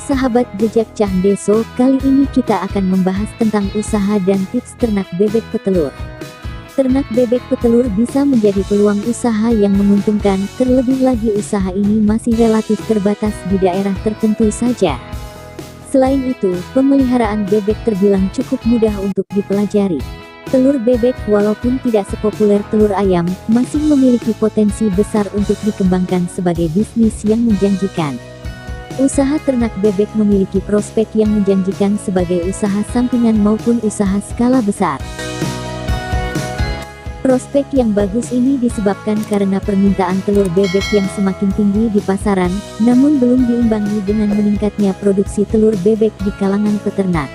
sahabat jejak Cah Deso, kali ini kita akan membahas tentang usaha dan tips ternak bebek petelur. Ternak bebek petelur bisa menjadi peluang usaha yang menguntungkan, terlebih lagi usaha ini masih relatif terbatas di daerah tertentu saja. Selain itu, pemeliharaan bebek terbilang cukup mudah untuk dipelajari. Telur bebek, walaupun tidak sepopuler telur ayam, masih memiliki potensi besar untuk dikembangkan sebagai bisnis yang menjanjikan. Usaha ternak bebek memiliki prospek yang menjanjikan sebagai usaha sampingan maupun usaha skala besar. Prospek yang bagus ini disebabkan karena permintaan telur bebek yang semakin tinggi di pasaran, namun belum diimbangi dengan meningkatnya produksi telur bebek di kalangan peternak.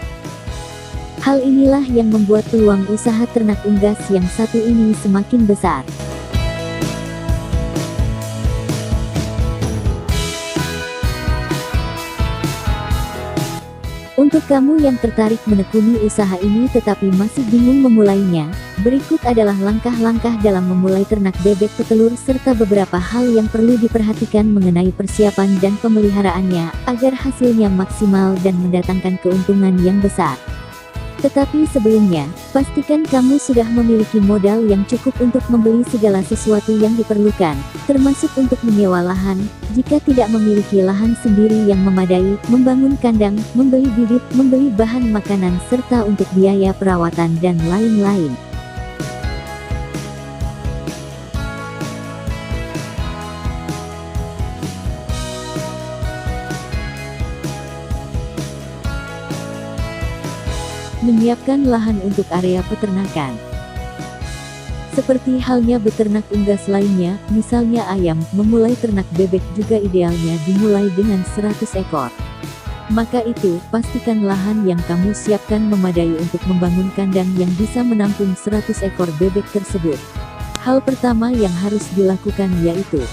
Hal inilah yang membuat peluang usaha ternak unggas yang satu ini semakin besar. Untuk kamu yang tertarik menekuni usaha ini tetapi masih bingung memulainya, berikut adalah langkah-langkah dalam memulai ternak bebek petelur serta beberapa hal yang perlu diperhatikan mengenai persiapan dan pemeliharaannya, agar hasilnya maksimal dan mendatangkan keuntungan yang besar. Tetapi sebelumnya, pastikan kamu sudah memiliki modal yang cukup untuk membeli segala sesuatu yang diperlukan, termasuk untuk menyewa lahan, jika tidak memiliki lahan sendiri yang memadai, membangun kandang, membeli bibit, membeli bahan makanan serta untuk biaya perawatan dan lain-lain. Menyiapkan lahan untuk area peternakan. Seperti halnya beternak unggas lainnya, misalnya ayam, memulai ternak bebek juga idealnya dimulai dengan 100 ekor. Maka itu, pastikan lahan yang kamu siapkan memadai untuk membangun kandang yang bisa menampung 100 ekor bebek tersebut. Hal pertama yang harus dilakukan yaitu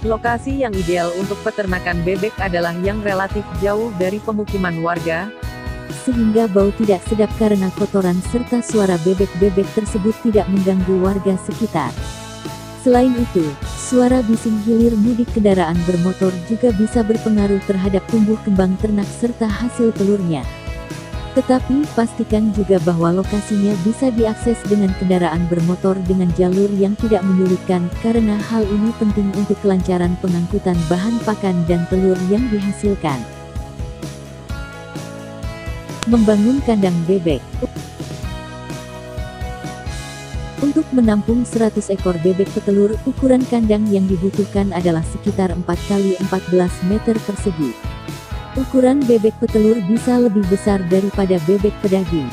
lokasi yang ideal untuk peternakan bebek adalah yang relatif jauh dari pemukiman warga, sehingga bau tidak sedap karena kotoran serta suara bebek-bebek tersebut tidak mengganggu warga sekitar. Selain itu, suara bising hilir mudik kendaraan bermotor juga bisa berpengaruh terhadap tumbuh kembang ternak serta hasil telurnya. Tetapi, pastikan juga bahwa lokasinya bisa diakses dengan kendaraan bermotor dengan jalur yang tidak menyulitkan, karena hal ini penting untuk kelancaran pengangkutan bahan pakan dan telur yang dihasilkan. Membangun kandang bebek. Untuk menampung 100 ekor bebek petelur, ukuran kandang yang dibutuhkan adalah sekitar 4 x 14 meter persegi. Ukuran bebek petelur bisa lebih besar daripada bebek pedaging.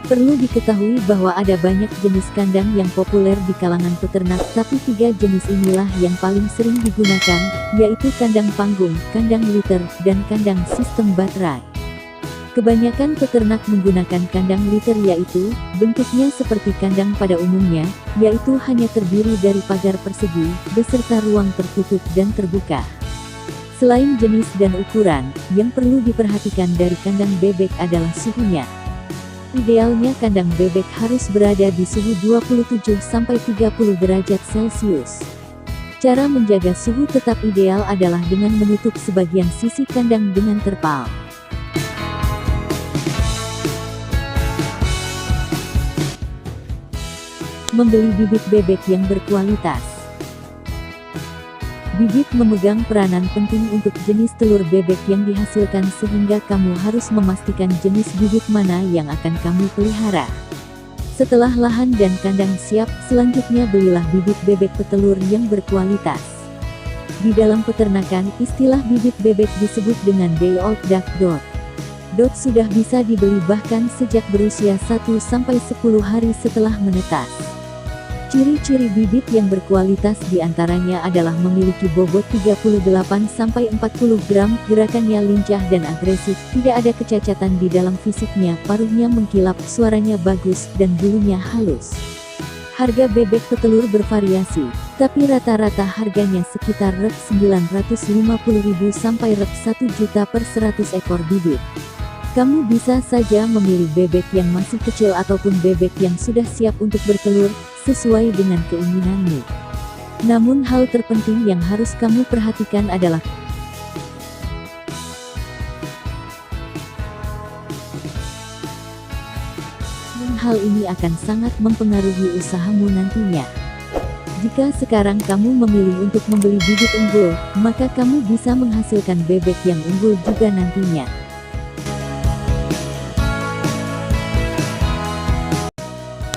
Perlu diketahui bahwa ada banyak jenis kandang yang populer di kalangan peternak, tapi 3 jenis inilah yang paling sering digunakan, yaitu kandang panggung, kandang liter, dan kandang sistem baterai. Kebanyakan peternak menggunakan kandang liter, yaitu bentuknya seperti kandang pada umumnya, yaitu hanya terdiri dari pagar persegi, beserta ruang tertutup dan terbuka. Selain jenis dan ukuran, yang perlu diperhatikan dari kandang bebek adalah suhunya. Idealnya kandang bebek harus berada di suhu 27–30 derajat Celcius. Cara menjaga suhu tetap ideal adalah dengan menutup sebagian sisi kandang dengan terpal. Membeli bibit bebek yang berkualitas. Bibit memegang peranan penting untuk jenis telur bebek yang dihasilkan, sehingga kamu harus memastikan jenis bibit mana yang akan kamu pelihara. Setelah lahan dan kandang siap, selanjutnya belilah bibit bebek petelur yang berkualitas. Di dalam peternakan, istilah bibit bebek disebut dengan day old duck dot. Dot sudah bisa dibeli bahkan sejak berusia 1–10 hari setelah menetas. Ciri-ciri bibit yang berkualitas diantaranya adalah memiliki bobot 38–40 gram, gerakannya lincah dan agresif, tidak ada kecacatan di dalam fisiknya, paruhnya mengkilap, suaranya bagus, dan bulunya halus. Harga bebek petelur bervariasi, tapi rata-rata harganya sekitar Rp950.000 sampai Rp1.000.000 per 100 ekor bibit. Kamu bisa saja memilih bebek yang masih kecil ataupun bebek yang sudah siap untuk bertelur, sesuai dengan keinginanmu. Namun hal terpenting yang harus kamu perhatikan adalah hal ini akan sangat mempengaruhi usahamu nantinya. Jika sekarang kamu memilih untuk membeli bibit unggul, maka kamu bisa menghasilkan bebek yang unggul juga nantinya.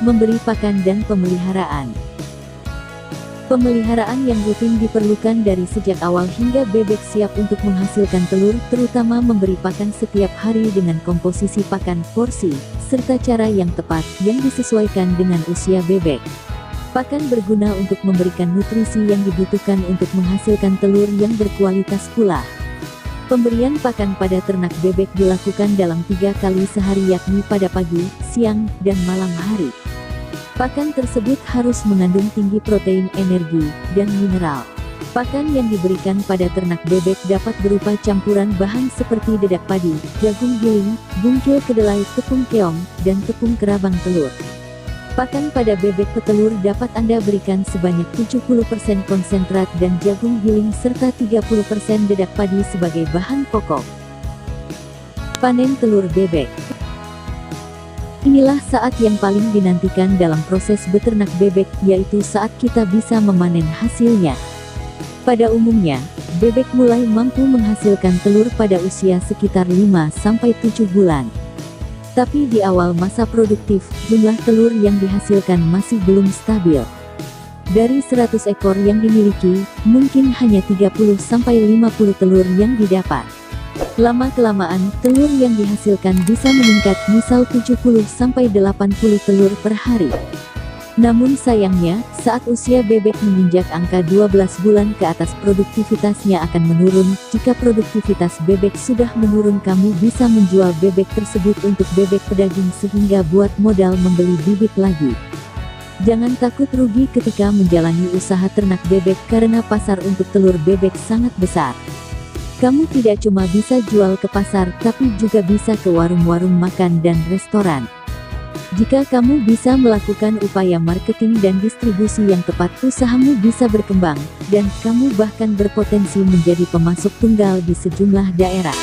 Memberi pakan dan pemeliharaan. Pemeliharaan yang rutin diperlukan dari sejak awal hingga bebek siap untuk menghasilkan telur, terutama memberi pakan setiap hari dengan komposisi pakan, porsi, serta cara yang tepat, yang disesuaikan dengan usia bebek. Pakan berguna untuk memberikan nutrisi yang dibutuhkan untuk menghasilkan telur yang berkualitas pula. Pemberian pakan pada ternak bebek dilakukan dalam 3 kali sehari, yakni pada pagi, siang, dan malam hari. Pakan tersebut harus mengandung tinggi protein, energi, dan mineral. Pakan yang diberikan pada ternak bebek dapat berupa campuran bahan seperti dedak padi, jagung giling, bungkil kedelai, tepung keong, dan tepung kerabang telur. Pakan pada bebek petelur dapat Anda berikan sebanyak 70% konsentrat dan jagung giling serta 30% dedak padi sebagai bahan pokok. Panen telur bebek. Inilah saat yang paling dinantikan dalam proses beternak bebek, yaitu saat kita bisa memanen hasilnya. Pada umumnya, bebek mulai mampu menghasilkan telur pada usia sekitar 5-7 bulan. Tapi di awal masa produktif, jumlah telur yang dihasilkan masih belum stabil. Dari 100 ekor yang dimiliki, mungkin hanya 30-50 telur yang didapat. Lama-kelamaan, telur yang dihasilkan bisa meningkat, misal 70-80 telur per hari. Namun sayangnya, saat usia bebek menginjak angka 12 bulan ke atas, produktivitasnya akan menurun. Jika produktivitas bebek sudah menurun, kamu bisa menjual bebek tersebut untuk bebek pedaging sehingga buat modal membeli bibit lagi. Jangan takut rugi ketika menjalani usaha ternak bebek, karena pasar untuk telur bebek sangat besar. Kamu tidak cuma bisa jual ke pasar, tapi juga bisa ke warung-warung makan dan restoran. Jika kamu bisa melakukan upaya marketing dan distribusi yang tepat, usahamu bisa berkembang, dan kamu bahkan berpotensi menjadi pemasok tunggal di sejumlah daerah.